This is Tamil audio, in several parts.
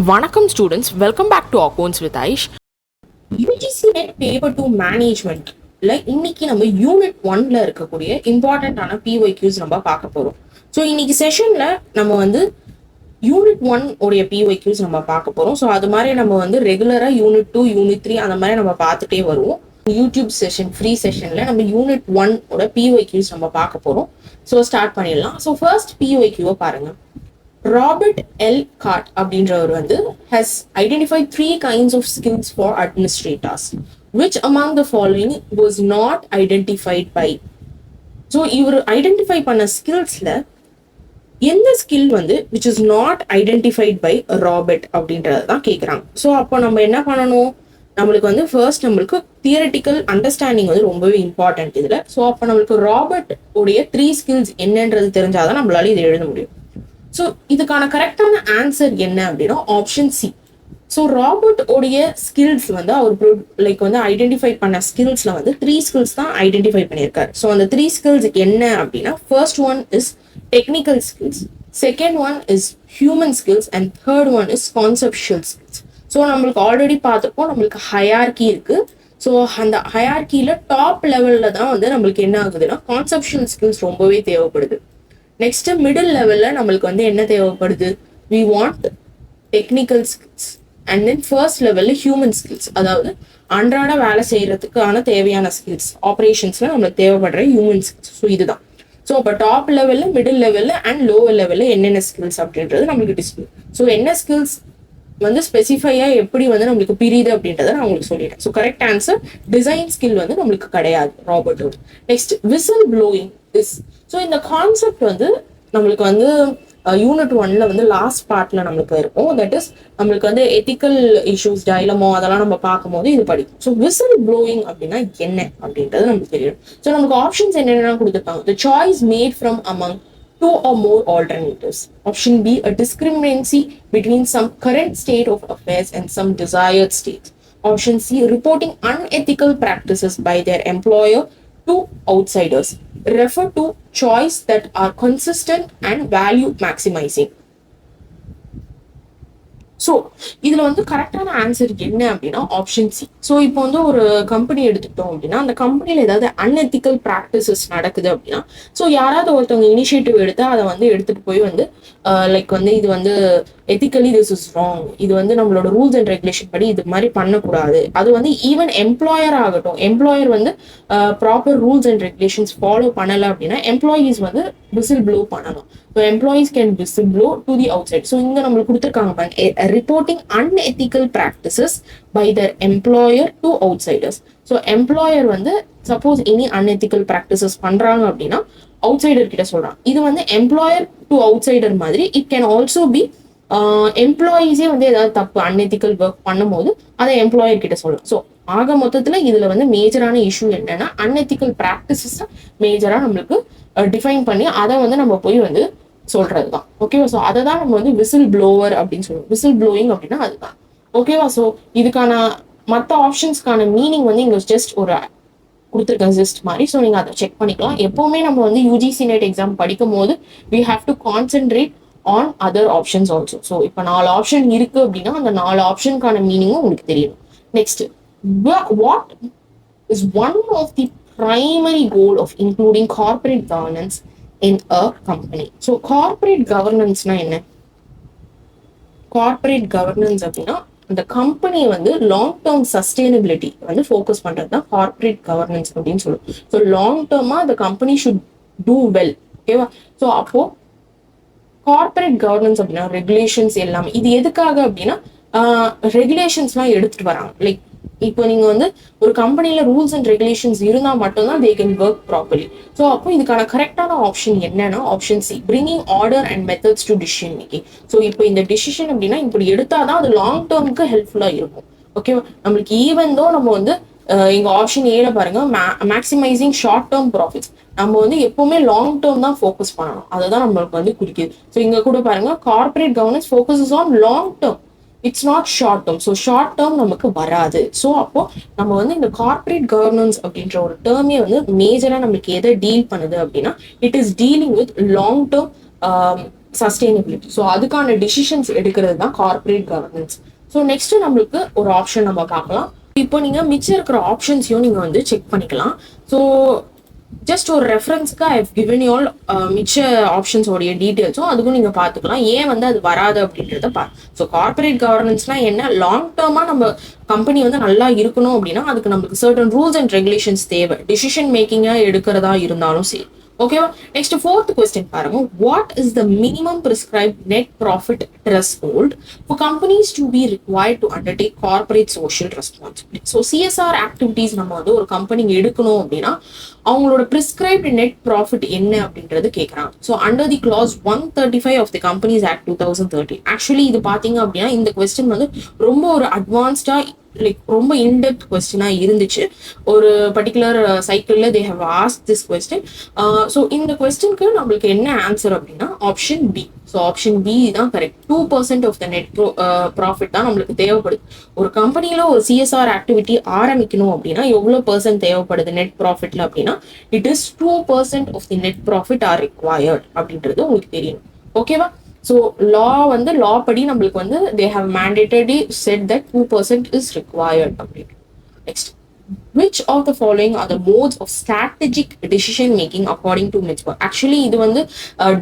வணக்கம் students, welcome back to accounts with Aish. UGC NET Paper 2 management இன்னைக்கு நம்ம யூனிட் 1ல இருக்கக்கூடிய இம்பார்ட்டன்டான PYQs நம்ம பார்க்க போறோம். ஸோ இன்னைக்கு செஷன்ல நம்ம வந்து யூனிட் 1 உடைய PYQs நம்ம பார்க்க போறோம். ஸோ அது மாதிரி நம்ம வந்து ரெகுலரா யூனிட் 2, யூனிட் 3 அந்த மாதிரி நம்ம பார்த்துட்டே வருவோம். யூடியூப் செஷன் ஃப்ரீ செஷன்ல நம்ம யூனிட் 1 ஓட PYQs நம்ம பார்க்க போறோம். ஸோ ஸ்டார்ட் பண்ணிடலாம். ஸோ ஃபர்ஸ்ட் PYQ பாருங்க. Robert L. Cart அப்படின்றவர் வந்து has identified 3 kinds of skills for administrators. Which among the following was not identified by? So இவர் ஐடென்டிஃபை பண்ண ஸ்கில்ஸ்ல எந்த ஸ்கில் வந்து which is not identified by Robert அப்படின்றத தான் கேட்குறாங்க. ஸோ அப்போ நம்ம என்ன பண்ணணும், நம்மளுக்கு வந்து ஃபர்ஸ்ட் நம்மளுக்கு தியரட்டிக்கல் அண்டர்ஸ்டாண்டிங் வந்து ரொம்பவே இம்பார்ட்டன்ட் இதுல. ஸோ அப்போ நம்மளுக்கு ராபர்ட் உடைய 3 ஸ்கில்ஸ் என்னன்றது தெரிஞ்சாதான் நம்மளால இதை எழுத முடியும். ஸோ இதுக்கான கரெக்டான ஆன்சர் என்ன அப்படின்னா ஆப்ஷன் சி. ஸோ ராபர்ட் உடைய ஸ்கில்ஸ் வந்து அவர் வந்து ஐடென்டிஃபை பண்ண ஸ்கில்ஸ்ல வந்து 3 ஸ்கில்ஸ் தான் ஐடென்டிஃபை பண்ணியிருக்காரு. ஸோ அந்த 3 ஸ்கில்ஸ் என்ன அப்படின்னா first one is technical skills, second one is human skills and third one is conceptual skills. So நம்மளுக்கு ஆல்ரெடி பார்த்துருப்போம், நம்மளுக்கு ஹையார்கி இருக்கு. ஸோ அந்த ஹையார்கியில டாப் லெவல்ல தான் வந்து நம்மளுக்கு என்ன ஆகுதுன்னா கான்செப்ஷுவல் ஸ்கில்ஸ் ரொம்பவே தேவைப்படுது. நெக்ஸ்ட் மிடில் லெவல்ல நம்மளுக்கு வந்து என்ன தேவைப்படுது, we want technical skills and then first லெவல்ல ஹியூமன் ஸ்கில்ஸ், அதாவது அன்றாட வேலை செய்யறதுக்கான தேவையான ஸ்கில்ஸ், ஆப்ரேஷன்ஸ்ல நம்மளுக்கு தேவைப்படுற ஹியூமன் ஸ்கில்ஸ். ஸோ இதுதான். ஸோ இப்போ டாப் லெவல்ல, மிடில் லெவல்ல அண்ட் லோவர் லெவல்ல என்னென்ன ஸ்கில்ஸ் அப்படின்றது நம்மளுக்கு டிஸ்பிளே. ஸோ என்ன ஸ்கில்ஸ் வந்து ஸ்பெசிஃபையா எப்படி வந்து நம்மளுக்கு பிரியுது அப்படின்றத நான் உங்களுக்கு சொல்லிட்டேன். So correct answer design skill வந்து நம்மளுக்கு கிடையாது ராபர்ட்டோட. Next whistle blowing is. So இந்த கான்செப்ட் வந்து நம்மளுக்கு வந்து யூனிட் 1ல வந்து லாஸ்ட் பார்ட்ல நம்மளுக்கு இருக்கும். தட் இஸ் நம்மளுக்கு வந்து எத்திக்கல் இஷ்யூஸ், டைலமோ அதெல்லாம் நம்ம பார்க்கும்போது இது படிக்கும். ஸோ விசில் ப்ளோயிங் அப்படின்னா என்ன அப்படின்றது நமக்கு தெரியும். ஸோ நமக்கு ஆப்ஷன்ஸ் என்னென்ன கொடுத்துருப்பாங்க. The choice mat from among 2 or more alternatives. Option B, a discriminancy between some current state of affairs and some desired state. Option C, reporting unethical practices by their employer to outsiders. Refer to choice that are consistent and value maximizing. So இதுல வந்து கரெக்டான ஆன்சர் என்ன அப்படின்னா ஆப்ஷன் சி. ஸோ இப்போ வந்து ஒரு கம்பெனி எடுத்துக்கிட்டோம் அப்படின்னா அந்த கம்பெனில ஏதாவது அன்எத்திக்கல் ப்ராக்டிசஸ் நடக்குது அப்படின்னா ஸோ யாராவது ஒருத்தவங்க இனிஷியேட்டிவ் எடுத்து அதை வந்து எடுத்துட்டு போய் வந்து வந்து இது வந்து எத்திக்கலி திஸ் இஸ் ராங், இது வந்து நம்மளோட ரூல்ஸ் அண்ட் ரெகுலேஷன் படி இது மாதிரி பண்ணக்கூடாது. அது வந்து ஈவன் எம்ப்ளாயர் ஆகட்டும், எம்ப்ளாயர் வந்து proper rules and regulations follow பண்ணலை அப்படின்னா எம்ப்ளாயீஸ் வந்து விசில் ப்ளோ பண்ணணும். So employees can whistle blow to the outside. So இங்க நம்மளுக்கு கொடுத்துருக்காங்க பாருங்க, reporting unethical practices by the employer to outsiders. So employer வந்து சப்போஸ் எனி அன்எத்திக்கல் ப்ராக்டிசஸ் பண்றாங்க அப்படின்னா அவுட் சைடர் கிட்ட சொல்றாங்க. இது வந்து எம்ப்ளாயர் டு அவுட் சைடர் மாதிரி. இட் கேன் ஆல்சோ பி எம்ப்ளாயீஸே வந்து ஏதாவது தப்பு அன்எத்திக்கல் ஒர்க் பண்ணும்போது அதை எம்ப்ளாயர் கிட்ட சொல்லலாம். ஸோ ஆக மொத்தத்துல இதுல வந்து மேஜரான இஷ்யூ என்னன்னா அன்எத்திக்கல் ப்ராக்டிசஸ் மேஜரா நம்மளுக்கு டிஃபைன் பண்ணி அதை வந்து நம்ம போய் வந்து சொல்றதுதான். ஓகேவா? ஸோ அதை தான் நம்ம வந்து விசில் ப்ளோவர் அப்படின்னு சொல்லுவோம். விசில் ப்ளோயிங் அப்படின்னா அதுதான். ஓகேவா? ஸோ இதுக்கான மற்ற ஆப்ஷன்ஸ்க்கான மீனிங் வந்து இங்க ஜஸ்ட் ஒரு கொடுத்துருக்கேன் ஜஸ்ட் மாதிரி. ஸோ நீங்க அதை செக் பண்ணிக்கலாம். எப்பவுமே நம்ம வந்து UGC NET எக்ஸாம் படிக்கும் போது we have to concentrate on other options also. So இப்போ 4 ஆப்ஷன் இருக்கு அப்படின்னா அந்த 4 ஆப்ஷனுக்கான மீனிங்கும் உங்களுக்கு தெரியணும். Next, what is one of the primary goal of including corporate governance in a company? So corporate கவர்னன்ஸ்னா என்ன? கார்பரேட் கவர்னன்ஸ் அப்படின்னா அந்த கம்பெனி வந்து லாங் டேர்ம் சஸ்டைனபிலிட்டி வந்து ஃபோக்கஸ் பண்றது தான் கார்பரேட் கவர்னன்ஸ் அப்படின்னு சொல்லுவோம். ஸோ லாங் டேர்மா அந்த கம்பெனி ஷுட் டூ வெல். ஓகேவா? ஸோ அப்போ கார்பரேட் கவர்னன்ஸ் அப்படின்னா ரெகுலேஷன்ஸ் எல்லாமே இது எதுக்காக அப்படின்னா ரெகுலேஷன்ஸ்லாம் எடுத்துட்டு வராங்க. லைக் இப்போ நீங்க வந்து ஒரு கம்பெனில ரூல்ஸ் அண்ட் ரெகுலேஷன்ஸ் இருந்தா மட்டும்தான் they can work properly. So அப்போ இதுக்கான கரெக்டான ஆப்ஷன் என்னன்னா option C, bringing order and methods to decision making. So இப்போ இந்த டிசிஷன் அப்படின்னா இப்படி எடுத்தாதான் அது லாங் டேர்முக்கு ஹெல்ப்ஃபுல்லா இருக்கும். ஓகேவா? நம்மளுக்கு ஈவன் தோ நம்ம வந்து எங்க ஆப்ஷன் ஏல பாருங்க, மேக்ஸிமைசிங் ஷார்ட் டேர்ம் ப்ராஃபிட்ஸ், நம்ம வந்து எப்பவுமே லாங் டேர்ம் தான் ஃபோக்கஸ் பண்ணணும். அதை தான் நம்மளுக்கு வந்து குறிக்குது. ஸோ இங்க கூட பாருங்க, corporate governance focuses on long term, it's not short term. So short term நமக்கு வராது. ஸோ அப்போ நம்ம வந்து இந்த கார்பரேட் கவர்னன்ஸ் அப்படின்ற ஒரு டேர்மே வந்து மேஜரா நம்மளுக்கு எதை டீல் பண்ணுது அப்படின்னா it is dealing with long term sustainability. So அதுக்கான டிசிஷன்ஸ் எடுக்கிறது தான் கார்பரேட் கவர்னன்ஸ். ஸோ நெக்ஸ்ட் நம்மளுக்கு ஒரு ஆப்ஷன் நம்ம பார்க்கலாம். இப்போ நீங்க மிச்சம் இருக்கிற ஆப்ஷன்ஸையும் நீங்க வந்து செக் பண்ணிக்கலாம். ஸோ ஜஸ்ட் ஒரு ரெஃபரன்ஸ்க்கு I have given you all மிச்ச ஆப்ஷன்ஸோடைய டீட்டெயில்ஸும் அதுக்கும் நீங்க பாத்துக்கலாம். ஏன் வந்து அது வராது அப்படின்றத ஸோ கார்பரேட் கவர்னன்ஸ்னா என்ன, லாங் டேர்மா நம்ம கம்பெனி வந்து நல்லா இருக்கணும் அப்படின்னா அதுக்கு நமக்கு சர்டன் ரூல்ஸ் அண்ட் ரெகுலேஷன்ஸ் தேவை, டிசிஷன் மேக்கிங்கா எடுக்கிறதா இருந்தாலும் சரி. ஓகேவா. நெக்ஸ்ட் ஃபோர்த் கொஸ்டின் பாருங்க. What is the minimum prescribed net profit threshold for companies to be required to undertake corporate social responsibility. So CSR activities நம்ம வந்து ஒரு கம்பெனி எடுக்கணும் அப்படின்னா அவங்களோட பிரிஸ்கிரைப்ட் நெட் ப்ராஃபிட் என்ன அப்படின்றது கேட்கறாங்க. So under the clause 135 of the companies act 2013. Actually இது பாத்தீங்க அப்படின்னா இந்த கொஸ்டின் வந்து ரொம்ப ஒரு அட்வான்ஸ்டா லைக் ரொம்ப இன்டெப்த் கொஸ்டினா இருந்துச்சு. ஒரு பர்டிகுலர் சைக்கிள்ல they have ask this question. So இந்த கொஸ்டினுக்கு நம்மளுக்கு என்ன ஆன்சர் அப்படின்னா option B. So option B தான் correct. 2% of the net profit தான் நம்மளுக்கு தேவைப்படுது. ஒரு கம்பெனியில ஒரு சிஎஸ்ஆர் ஆக்டிவிட்டி ஆரம்பிக்கணும் அப்படின்னா எவ்வளவு பர்சன்ட் தேவைப்படுது நெட் ப்ராஃபிட்ல அப்படின்னா it is 2% of the net profit are required அப்படின்றது உங்களுக்கு தெரியணும். ஓகேவா. ஸோ லா படி நம்மளுக்கு வந்து they have mandatory set that 2% is required அப்படின்னு. Next, which of the following are the modes of strategic decision making according to Mitzberg? Actually இது வந்து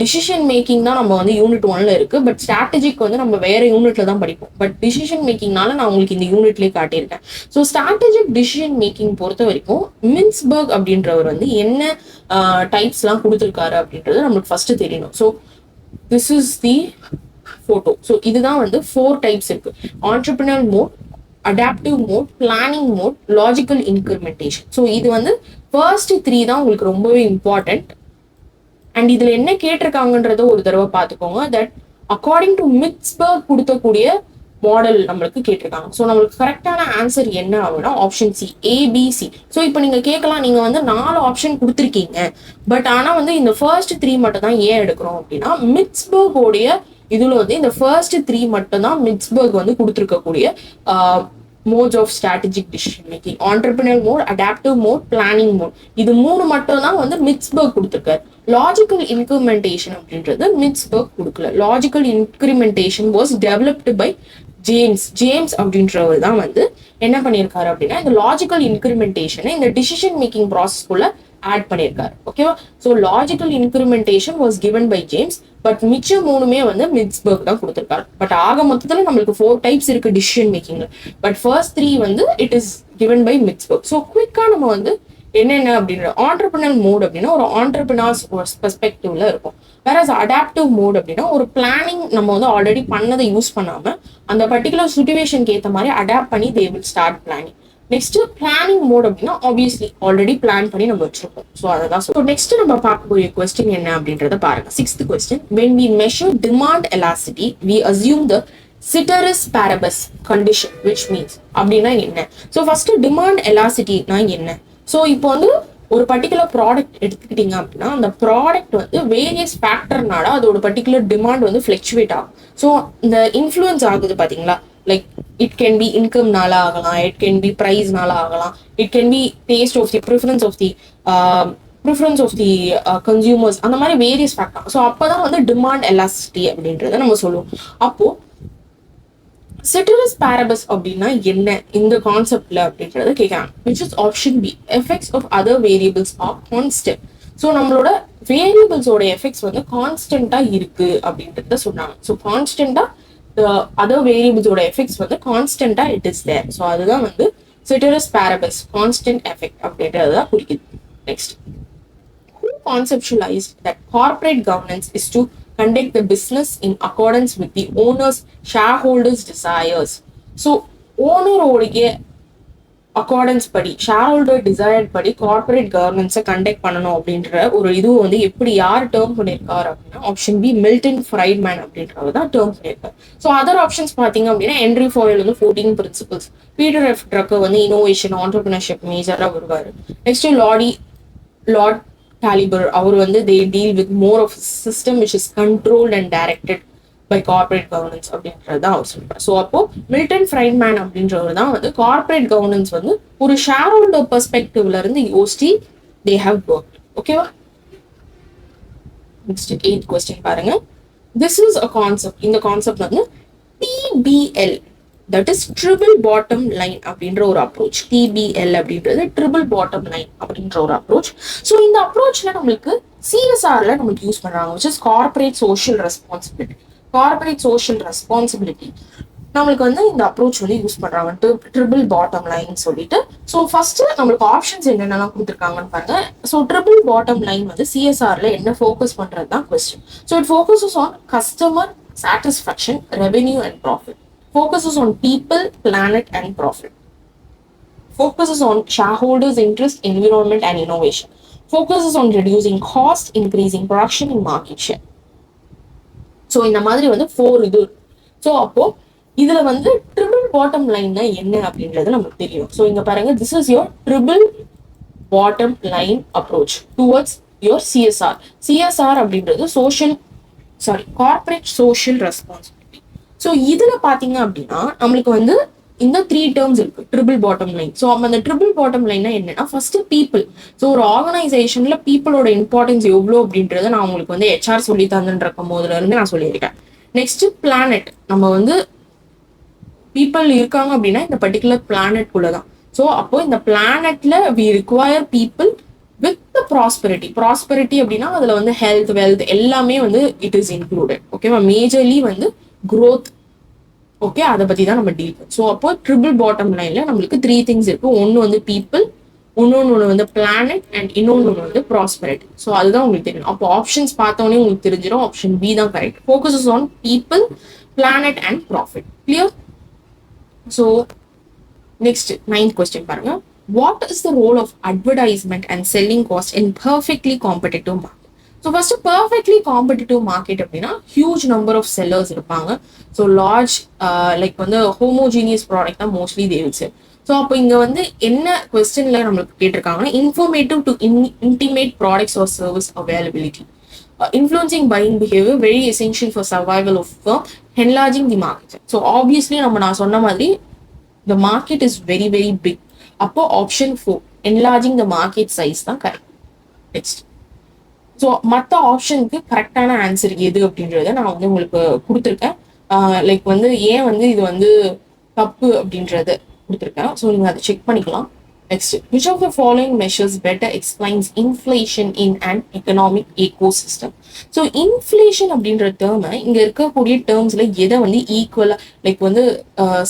டிசிஷன் மேக்கிங் தான் நம்ம வந்து யூனிட் 1ல இருக்கு. பட் ஸ்ட்ராட்டஜிக் வந்து நம்ம வேற யூனிட்ல தான் படிப்போம். பட் டிசிஷன் மேக்கிங்னால நான் உங்களுக்கு இந்த யூனிட்லேயே காட்டியிருக்கேன். ஸோ ஸ்ட்ராட்டஜிக் டிசிஷன் மேக்கிங் பொறுத்த வரைக்கும் மின்ஸ்பர்க் அப்படின்றவர் வந்து என்ன டைப்ஸ் எல்லாம் கொடுத்துருக்காரு அப்படின்றது நம்மளுக்கு ஃபர்ஸ்ட் தெரியணும். So this is the photo. So இதுதான் வந்து 4 types இருக்கு. Entrepreneurial mode, adaptive mode, planning mode, logical incrementation. So இது வந்து first 3 தான் உங்களுக்கு ரொம்பவே important. And இதுல என்ன கேட்டிருக்காங்கன்றத ஒரு தடவை பார்த்துக்கோங்க. தட் அக்கார்டிங் டு மிட்ஸ்பர்க் கொடுத்தக்கூடிய மாடல் நம்மளுக்கு கேட்டிருக்காங்க. ஸோ நம்மளுக்கு கரெக்டான ஆன்சர் என்ன அப்படின்னா ஆப்ஷன் சி, ஏபிசி. ஸோ இப்போ நீங்க கேட்கலாம், நீங்க வந்து 4 ஆப்ஷன் கொடுத்துருக்கீங்க, பட் ஆனா வந்து இந்த ஃபர்ஸ்ட் 3 மட்டும் தான் ஏன் எடுக்கிறோம் அப்படின்னா மிட்ஸ்பர்கோடைய இதுல வந்து இந்த ஃபர்ஸ்ட் 3 மட்டும் தான் மிட்ஸ்பர்க் வந்து கொடுத்துருக்கக்கூடிய modes of strategic decision making. Entrepreneurial mode, adaptive mode, planning mode. இது 3 மட்டும் தான் வந்து மிட்ஸ்பர்க் கொடுத்துருக்காரு. லாஜிக்கல் இன்க்ரிமெண்டேஷன் அப்படின்றது மிட்ஸ்பர்க் கொடுக்கல. Logical incrementation was developed by James அப்படின்றவர் தான் வந்து என்ன பண்ணியிருக்காரு அப்படின்னா இந்த லாஜிக்கல் இன்க்ரிமெண்டேஷனை இந்த டிசிஷன் மேக்கிங் ப்ராசஸ்க்குள்ள ஆட் பண்ணியிருக்காரு. ஓகேவா. So logical incrementation was given by James. But மிச்சம் 3மே வந்து மிட்ஸ்பர்க் தான் கொடுத்துருக்காரு. பட் ஆக மொத்தத்துல நம்மளுக்கு 4 டைப்ஸ் இருக்கு டிசிஷன் மேக்கிங்ல. பட் ஃபர்ஸ்ட் 3 வந்து it is given by Mintzberg. So குவிக்கா நம்ம வந்து என்னென்ன அப்படின்ற ஆண்டர்பிரினர் மோட் அப்படின்னா ஒரு ஆண்டர்பிரினர்ஸ் பெர்ஸ்பெக்டிவ்ல இருக்கும். வேற அடாப்டிவ் மோட் அப்படின்னா ஒரு பிளானிங் நம்ம வந்து ஆல்ரெடி பண்ணதை யூஸ் பண்ணாம அந்த பர்டிகுலர் சிச்சுவேஷனுக்கு ஏற்ற மாதிரி அடாப்ட் பண்ணி they will start planning. Next planning mode அப்படின்னா ஆப்வியஸ்லி ஆல்ரெடி பிளான் பண்ணி நம்ம வச்சிருக்கோம். ஸோ அதான். ஸோ நெக்ஸ்ட் நம்ம பார்க்கக்கூடிய கொஸ்டின் என்ன அப்படின்றத பாருங்க. 6th question. when we measure demand elasticity we assume the ceteris paribus condition which means அப்படின்னா என்ன. ஸோ ஃபர்ஸ்ட் டிமாண்ட் எலாசிட்டினா என்ன. ஸோ இப்போ வந்து ஒரு பர்டிகுலர் ப்ராடக்ட் எடுத்துக்கிட்டீங்க அப்படின்னா அந்த ப்ராடக்ட் வந்து வேரியஸ் ஃபேக்டர்னால அதோட பர்டிகுலர் டிமாண்ட் வந்து ஃபிளக்சுவேட் ஆகும். ஸோ இந்த இன்ஃப்ளூயன்ஸ் ஆகுது பாத்தீங்களா. லைக் இட் கேன் பி இன்கம்னால ஆகலாம், இட் கேன் பி ப்ரைஸ்னால ஆகலாம், it can be taste of the preference of the consumers, அந்த மாதிரி வேரியஸ் ஃபேக்டர். ஸோ அப்பதான் வந்து டிமாண்ட் எலாசிட்டி அப்படின்றத நம்ம சொல்லுவோம். அப்போ ceteris paribus அப்படின்னா என்ன இந்த கான்செப்ட்ல அப்படின்றத கேட்கறாங்க. which is option B, effects of other variables are constant. So நம்மளோட வேரியபிள்ஸோட எஃபெக்ட்ஸ் வந்து கான்ஸ்டன்டா இருக்கு அப்படின்றத சொன்னாங்க. ஸோ கான்ஸ்டன்டா அதர் வேரியபிள்ஸோட எஃபெக்ட்ஸ் வந்து கான்ஸ்டன்டா இட் இஸ் தேர். ஸோ அதுதான் வந்து ceteris paribus, கான்ஸ்டன்ட் எஃபெக்ட் அப்படின்றத குறிக்குது. Next, who conceptualized that corporate governance is to conduct the business in accordance with the owner's shareholders desires. So owner ஓடைய அக்கார்டன்ஸ் படி ஷேர்ஹோல்டர் டிசைர் படி கார்பரேட் கவர்னன்ஸை கண்டக்ட் பண்ணணும் அப்படின்ற ஒரு இது வந்து எப்படி யார் டேர்ம் பண்ணியிருக்காரு அப்படின்னா ஆப்ஷன் பி, மில்டன் ஃப்ரைட்மேன் அப்படின்றவர் தான் டேர்ம் பண்ணியிருக்காரு. ஸோ அதர் ஆப்ஷன்ஸ் பார்த்தீங்க அப்படின்னா ஹென்ரி ஃபாயில் வந்து 14 பிரின்சிபல்ஸ், பீட்டர் எஃப் ட்ரக்கர் வந்து இனோவேஷன் ஆண்டர்பிரினர்ஷிப் மேஜராக வருவார். நெக்ஸ்ட் லார்ட் Caliber, அவர் வந்து they deal with more of a system which is controlled and directed by corporate governance அப்படின்றது தான் அவர் சொல்றாரு. ஸோ அப்போ மில்டன் ஃப்ரைட்மேன் அப்படின்றவர் தான் வந்து கார்பரேட் கவர்னன்ஸ் வந்து ஒரு ஷேர் ஹோல்டர் பெர்ஸ்பெக்டிவ்ல இருந்து யோசிச்சு they have worked. ஓகேவா. நெக்ஸ்ட் 8th கொஸ்டின் பாருங்க. this is a concept. இந்த கான்செப்ட் வந்து TBL, that is triple bottom line அப்படின்ற ஒரு அப்ரோச். TBL அப்படின்றது ட்ரிபிள் பாட்டம் லைன் அப்படின்ற ஒரு அப்ரோச். ஸோ இந்த அப்ரோச்ல நம்மளுக்கு CSRல நம்மளுக்கு யூஸ் பண்றாங்க, which is corporate social responsibility. Corporate social responsibility நம்மளுக்கு வந்து இந்த அப்ரோச் வந்து யூஸ் பண்றாங்க, ட்ரிபிள் பாட்டம் லைன் சொல்லிட்டு. ஸோ ஃபர்ஸ்ட் நம்மளுக்கு ஆப்ஷன்ஸ் என்னென்னலாம் கொடுத்துருக்காங்கன்னு பாருங்க. ஸோ ட்ரிபிள் பாட்டம் லைன் வந்து CSRல என்ன ஃபோக்கஸ் பண்றது தான் question. So it focuses on customer satisfaction, revenue and profit. Focuses on people, planet and profit. Focuses on shareholders' interest, environment and innovation. Focuses on reducing cost, increasing production and market share. So இந்த மாதிரி வந்து 4 இது. ஸோ அப்போ இதுல வந்து ட்ரிபிள் பாட்டம் லைன்னா என்ன அப்படின்றது நமக்கு தெரியும். ஸோ இங்க பாருங்க, this is your triple bottom line approach towards your CSR. CSR அப்படின்றது கார்பரேட் சோஷியல் ரெஸ்பான்சிபிலிட்டி. ஸோ இதுல பாத்தீங்க அப்படின்னா நம்மளுக்கு வந்து இந்த 3 டேர்ம்ஸ் இருக்கு ட்ரிபிள் பாட்டம் லைன். ஸோ அந்த ட்ரிபிள் பாட்டம் லைன்னா என்னன்னா, ஃபர்ஸ்ட் பீப்புள். ஸோ ஒரு ஆர்கனைசேஷன்ல பீப்புளோட இம்பார்ட்டன்ஸ் எவ்வளோ அப்படின்றத நான் உங்களுக்கு வந்து HR சொல்லி தந்துருக்கும் போதுல இருந்து நான் சொல்லியிருக்கேன். நெக்ஸ்ட் பிளானட், நம்ம வந்து பீப்புள் இருக்காங்க அப்படின்னா இந்த பர்டிகுலர் பிளானட் குள்ளதான். ஸோ அப்போ இந்த பிளானட்ல we require people with prosperity அப்படின்னா அதுல வந்து ஹெல்த், வெல்த் எல்லாமே வந்து இட் இஸ் இன்க்ளூடட். ஓகேவா? மேஜர்லி வந்து growth. ஓகே, அதை பத்தி தான் நம்ம டீல் பண்ணுவோம். ஸோ அப்போ ட்ரிபிள் பாட்டம் லைன்ல நம்மளுக்கு 3 திங்ஸ் இருக்கு. ஒன்னு வந்து பீப்புள், இன்னொன்னு வந்து பிளானட் அண்ட் இன்னொன்னு வந்து ப்ராஸ்பெரிட்டி. ஸோ அதுதான் உங்களுக்கு தெரியும். அப்போ ஆப்ஷன்ஸ் பார்த்தோன்னே உங்களுக்கு தெரிஞ்சிடும் ஆப்ஷன் பி தான் correct. Focuses on people, planet and profit. Clear? So next 9th question பாருங்க. What is the role of advertisement and selling cost in perfectly competitive market? So first, perfectly competitive market அப்படின்னா huge number of sellers இருப்பாங்க. So large like வந்து homogeneous product தான் mostly they will sell. So அப்போ இங்க வந்து என்ன கொஸ்டின்ல நம்மளுக்கு கேட்டிருக்காங்கன்னா, informative to intimate products or service availability, influencing buying behavior, very essential for survival of firm, enlarging the market. So obviously நான் சொன்ன மாதிரி the market is very very big. அப்போ option 4 enlarging the market size தான் கரெக்ட். நெக்ஸ்ட், ஸோ மற்ற ஆப்ஷனுக்கு கரெக்டான ஆன்சர் எது அப்படின்றத நான் வந்து உங்களுக்கு கொடுத்துருக்கேன். லைக் வந்து ஏன் வந்து இது வந்து தப்பு அப்படின்றத கொடுத்துருக்கேன். ஸோ நீங்கள் அதை செக் பண்ணிக்கலாம். Next, which of the following measures better explains inflation in an economic ecosystem? So inflation அப்படின்ற டேர்மை இங்க இருக்கக்கூடிய டேர்ம்ஸ்ல எதை வந்து ஈக்குவலா லைக் வந்து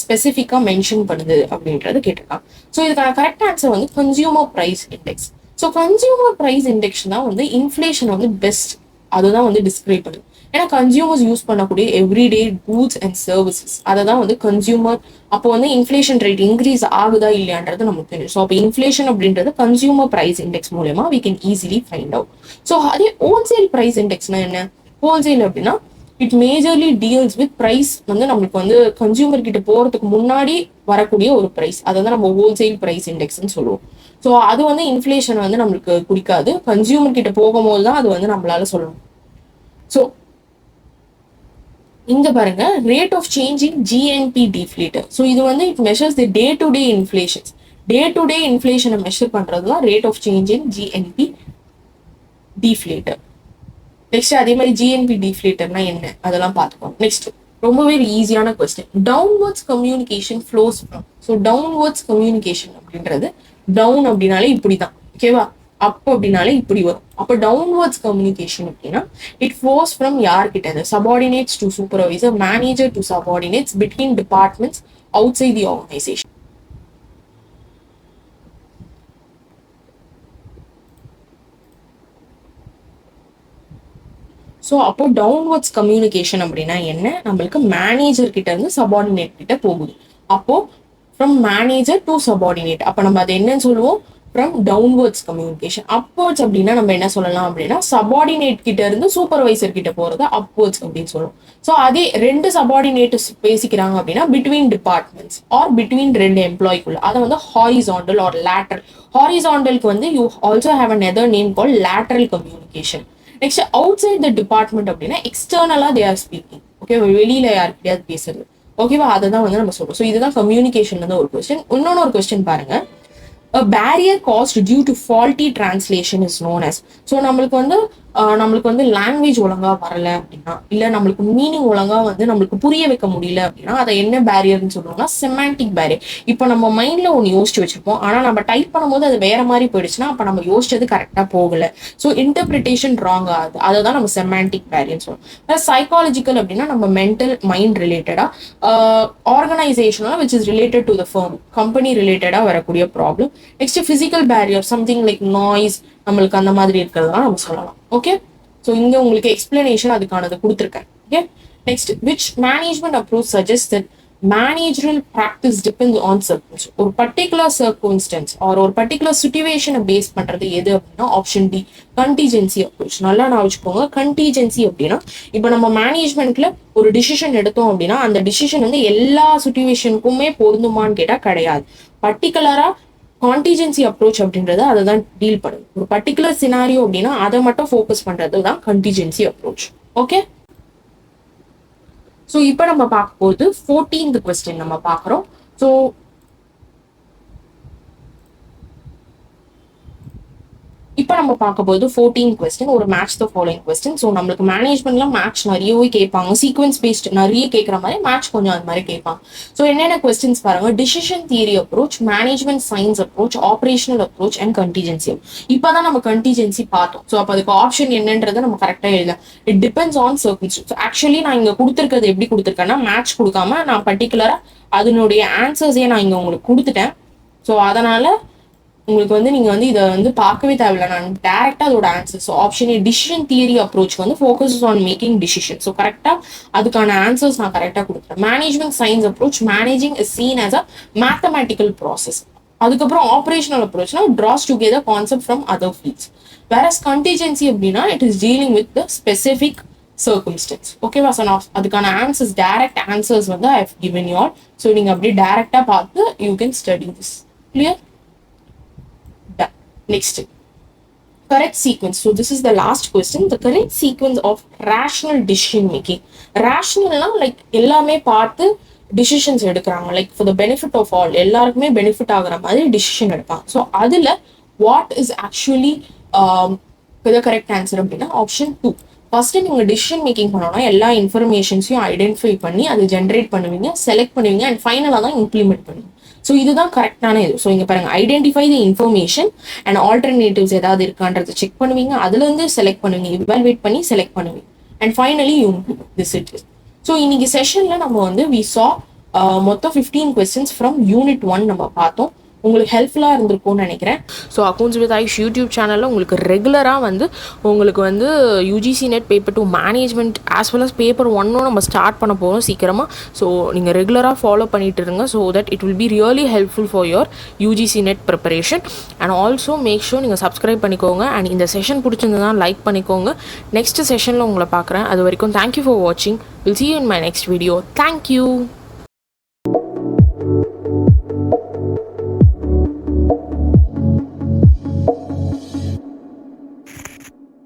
ஸ்பெசிஃபிக்கா மென்ஷன் பண்ணுது அப்படின்றத கேட்டிருக்காங்க. ஸோ இதுக்கான கரெக்ட் ஆன்சர் வந்து consumer price index. So consumer price index தான் வந்து இன்ஃப்ளேஷன் வந்து பெஸ்ட், அதுதான் வந்து டிஸ்கிரைப் பண்ணுது. ஏன்னா கன்சியூமர்ஸ் யூஸ் பண்ணக்கூடிய எவ்ரிடே கூட்ஸ் அண்ட் சர்வீசஸ் அதை தான் வந்து கன்சியூமர். அப்போ வந்து இன்ஃப்ளேஷன் ரேட் இன்க்ரீஸ் ஆகுதா இல்லையான்றது நமக்கு தெரியும். ஸோ அப்போ இன்ஃப்ளேஷன் அப்படின்றது கன்சியூமர் பிரைஸ் இண்டெக்ஸ் மூலமா we can easily find out. So அதே ஹோல்சேல் பிரைஸ் இண்டெக்ஸ்னா என்ன? ஹோல்சேல் அப்படின்னா it majorly deals with price வந்து நம்மளுக்கு வந்து கன்சியூமர் கிட்ட போறதுக்கு முன்னாடி வரக்கூடிய ஒரு பிரைஸ், அதை தான் நம்ம ஹோல்சேல் பிரைஸ் இண்டெக்ஸ்ன்னு சொல்லுவோம். ஸோ அது வந்து இன்ஃப்ளேஷன் வந்து நம்மளுக்கு குறிக்காது, கன்சியூமர் கிட்ட போகும்போது தான் அது வந்து நம்மளால சொல்லணும். ஸோ இங்க பாருங்க, rate of change in GNP deflator. So இது வந்து it measures the day to day inflations. Day to day இன்ஃப்ளேஷனை மெஷர் பண்றது தான் rate of change in GNP deflator. Next அதே மாதிரி GNP deflatorனா என்ன அதெல்லாம் பார்த்துக்கோங்க. நெக்ஸ்ட் ரொம்பவே ஈஸியான question, downwards communication flows from. So downwards communication அப்படின்றது டவுன் அப்படின்னாலே இப்படிதான், ஓகேவா? அப் அப்படின்னாலே இப்படி வரும். அப்போ டவுன்வர்ட்ஸ் கம்யூனிகேஷன் அப்படின்னா இட் ஃப்ளோஸ் ஃப்ரம் யார்கிட்ட? Subordinates to supervisor, manager to subordinates, between departments, outside the organisation. So அப்போ டவுன்வர்ட்ஸ் கம்யூனிகேஷன் அப்படின்னா என்ன? நம்மளுக்கு மேனேஜர் கிட்ட இருந்து சபார்டினேட் கிட்ட போகுது. அப்போ ஃப்ரம் மேனேஜர் டு சபார்டினேட், அப்போ நம்ம அதை என்னன்னு சொல்லுவோம்? From downwards communication. அப்வர்ட்ஸ் அப்படின்னா நம்ம என்ன சொல்லலாம் அப்படின்னா சபார்டினேட் கிட்ட இருந்து சூப்பர்வைசர் கிட்ட போறது அப்வர்ட்ஸ் அப்படின்னு சொல்லுவோம். ஸோ அதே 2 சபார்டினேட் பேசிக்கிறாங்க அப்படின்னா பிட்வீன் டிபார்ட்மெண்ட்ஸ் ஆர் பிட்வீன் 2 எம்ப்ளாய்க்குள்ள, அதை வந்து ஹாரிசாண்டல் ஆர் லேட்டரல். ஹாரிசாண்டலுக்கு வந்து you also have another name call lateral communication. Next outside the department அப்படின்னா எக்ஸ்டர்னலா தே ஆர் ஸ்பீக்கிங், ஓகே, வெளியில யாருக்கிட்டையாவது பேசுறது, ஓகேவா? அதை தான் வந்து நம்ம சொல்றோம். ஸோ இதுதான் கம்யூனிகேஷன் வந்து ஒரு கொஸ்டின். இன்னொன்னு ஒரு கொஸ்டின் பாருங்க, a barrier caused due to faulty translation is known as. So நம்மளுக்கு வந்து நம்மளுக்கு வந்து லாங்குவேஜ் ஒழுங்கா வரல அப்படின்னா, இல்ல நம்மளுக்கு மீனிங் ஒழுங்கா வந்து நம்மளுக்கு புரிய வைக்க முடியல அப்படின்னா, அதை என்ன பேரியர்னு சொல்லுவோம்னா செமாண்டிக் பேரியர். இப்போ நம்ம மைண்ட்ல ஒன்று யோசிச்சு வச்சிருப்போம், ஆனா நம்ம டைப் பண்ணும்போது அது வேற மாதிரி போயிடுச்சுன்னா அப்ப நம்ம யோசிச்சது கரெக்டா போகல. ஸோ இன்டர்பிரிட்டேஷன் ராங் ஆகுது. அதை தான் நம்ம செமாண்டிக் பேரியர்னு சொல்லுவோம். சைக்காலஜிக்கல் அப்படின்னா நம்ம மென்டல் மைண்ட் ரிலேட்டடா, organisational which is related to the firm company ரிலேட்டடா வரக்கூடிய problem. Next physical barrier something like noise, நம்மளுக்கு அந்த மாதிரி இருக்கிறதெல்லாம் நம்ம சொல்லலாம். ஓகே, ஸோ இங்க உங்களுக்கு எக்ஸ்பிளனேஷன் அதுக்கானது கொடுத்துருக்கேன். Okay, next which management approach suggest that managerial practice depends on circumstances. ஒரு பர்டிகுலர் சர்க்கம்ஸ்டன்ஸ் ஆர் ஒரு பர்டிகுலர் சிச்சுவேஷனை பேஸ் பண்றது எது அப்படின்னா ஆப்ஷன் டி கண்டிஜென்சி அப்ரோச். நல்லா நான் வச்சுக்கோங்க, கண்டிஜென்சி அப்படின்னா இப்போ நம்ம மேனேஜ்மெண்ட்ல ஒரு டிசிஷன் எடுத்தோம் அப்படின்னா அந்த டிசிஷன் வந்து எல்லா சிச்சுவேஷனுக்குமே பொருந்துமான்னு கேட்டா கிடையாது. பர்டிகுலரா கான்டிஜென்சி அப்ரோச் அப்படின்றது அதை தான் டீல் பண்ணுது. ஒரு பர்டிகுலர் சினாரியோ அப்படின்னா அதை மட்டும் ஃபோக்கஸ் பண்றது தான் கண்டிஜென்சி அப்ரோச். ஓகே, ஸோ இப்போ நம்ம பார்க்க போது 14th கொஸ்டின் நம்ம பார்க்குறோம். ஸோ இப்போ நம்ம பார்க்க போது 14th கொஸ்டின் ஒரு match the following question. So நம்மளுக்கு மேனேஜ்மெண்ட்ல மேட்ச் நிறையவே கேட்பாங்க, சீக்வன்ஸ் பேஸ்ட் நிறைய கேட்குற மாதிரி மேட்ச் கொஞ்சம் அது மாதிரி கேட்பாங்க. ஸோ என்னென்ன கொஸ்டின்ஸ் பாருங்க, decision theory approach, management science approach, operational approach and contingency. இப்போதான் நம்ம கண்டிஜென்சி பார்த்தோம். ஸோ அப்போ அதுக்கு ஆப்ஷன் என்னன்றதை நம்ம கரெக்டாக எழுதலாம். It depends on circumstances. Actually நான் இங்கே கொடுத்துருக்கிறது எப்படி கொடுத்துருக்கேன்னா மேட்ச் கொடுக்காம நான் பர்டிகுலரா அதனுடைய ஆன்சர்ஸே நான் இங்கே உங்களுக்கு கொடுத்துட்டேன். ஸோ அதனால உங்களுக்கு வந்து நீங்க வந்து இதை வந்து பார்க்கவே தேவையில்ல, நான் டைரக்டா அதோட answer. So option A decision theory approach வந்து focuses on making decision. So கரெக்டா அதுக்கான ஆன்சர்ஸ் நான் கரெக்டா கொடுக்குறேன். Management science approach, managing is seen as a mathematical process. அதுக்கப்புறம் ஆப்ரேஷனல் அப்ரோச்னா draws together concept from other fields. Whereas contingency அப்படின்னா it is dealing with the specific circumstance. ஓகேவா? ஸோ நான் அதுக்கான ஆன்சர்ஸ் டைரக்ட் ஆன்சர்ஸ் வந்து I have given you all. So நீங்க அப்படியே டைரக்டா பார்த்து you can study this. Clear? Next, correct sequence. So this is the last question. The correct sequence of rational decision making. Rational like எல்லாமே பார்த்து decisions எடுக்கிறாங்க, like for the benefit of all, எல்லாருக்குமே benefit ஆகுற மாதிரி decision எடுப்பாங்க. So அதுல what is actually the correct answer அப்படின்னா option 2. ஃபர்ஸ்ட் நீங்க டிசிஷன் மேக்கிங் பண்ணோம்னா எல்லா இன்ஃபர்மேஷன்ஸையும் ஐடென்டிஃபை பண்ணி அதை ஜென்ரேட் பண்ணுவீங்க, செலக்ட் பண்ணுவீங்க அண்ட் ஃபைனலாக தான் இம்ப்ளிமெண்ட் பண்ணுவீங்க. ஸோ இதுதான் கரெக்டான இது. ஸோ இங்கே பாருங்க, identify the information and alternatives ஏதாவது இருக்கான்றதை செக் பண்ணுவீங்க, அதுலேருந்து செலக்ட் பண்ணுவீங்க, இவால்வேட் பண்ணி செலக்ட் பண்ணுவீங்க and finally you implement this it is. So இன்னைக்கு செஷனில் நம்ம வந்து வி சா மொத்தம் 15 கொஸ்டின்ஸ் ஃப்ரம் யூனிட் 1 நம்ம பார்த்தோம். உங்களுக்கு ஹெல்ப்ஃபுல்லாக இருந்திருக்கும்னு நினைக்கிறேன். So accounts with Aish YouTube சேனலில் உங்களுக்கு ரெகுலராக வந்து உங்களுக்கு வந்து UGC NET paper 2 management as well as paper 1 நம்ம ஸ்டார்ட் பண்ண போகிறோம் சீக்கிரமாக. ஸோ நீங்கள் ரெகுலராக ஃபாலோ பண்ணிட்டு இருங்க. So that it will be really helpful for your UGC NET preparation. And also make sure நீங்கள் சப்ஸ்கிரைப் பண்ணிக்கோங்க அண்ட் இந்த செஷன் பிடிச்சிருந்ததுனா லைக் பண்ணிக்கோங்க. நெக்ஸ்ட் செஷனில் உங்களை பார்க்குறேன். அது வரைக்கும் தேங்க்யூ ஃபார் வாட்சிங். Will see you in my next video. Thank you.